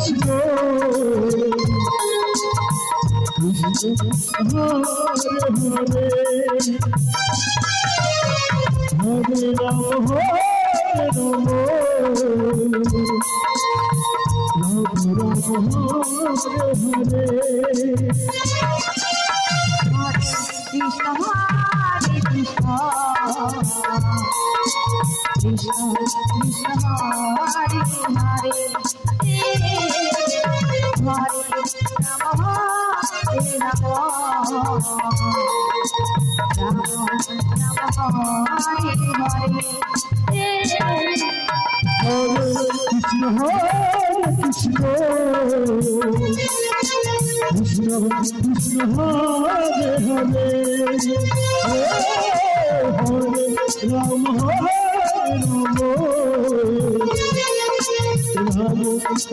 Krishna Krishna Hare Hare Hare Ram Ram Hare Hare Krishna Hare Krishna Krishna Krishna Hare Hare Hare Ram Hare Ram Ram Ram Hare Hare Hare Krishna Krishna Krishna Krishna Hare Hare Hare Ram Ram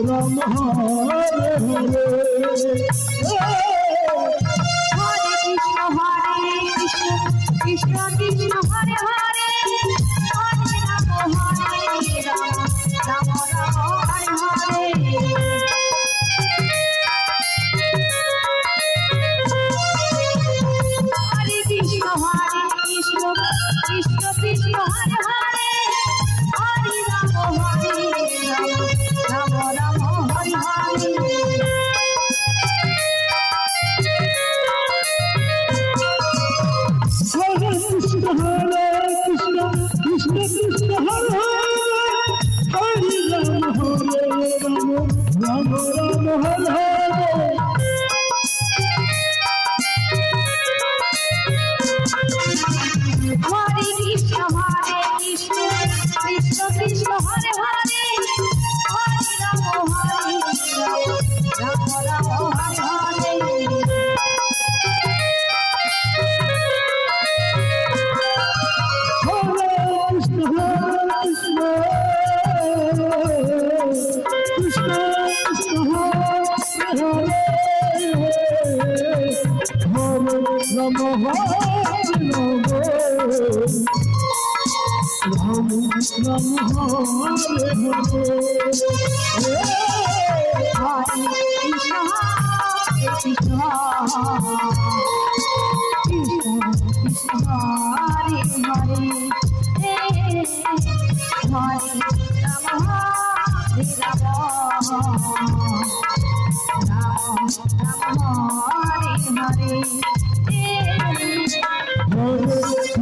Ram Hare Hare Hare Krishna Krishna Hare Hare Hare Ram Ram Ram Hare Hare Hare Krishna Krishna Krishna Hare Hare Hare Ram Ram Ram Hare Hare Krishna Hare Krishna Krishna Krishna Hare Hare Ram Ram Ram Hare Hare Hare Krishna Krishna Krishna Hare Hare Hare Ram Ram Ram Hare Hare Krishna Krishna Hare Hare Hare Ram Ram Ram Hare Hare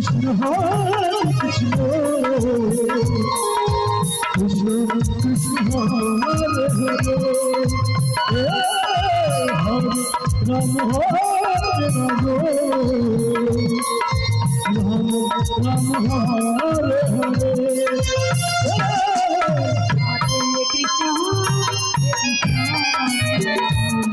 Krishna Krishna Krishna Krishna Hare Hare Hare Ram Ram Hare Hare Krishna Krishna Krishna Hare Ram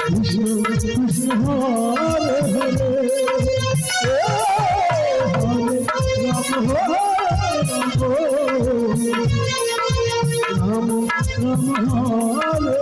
Krishna Krishna Hare Hare Hare Ram Ram Ram Hare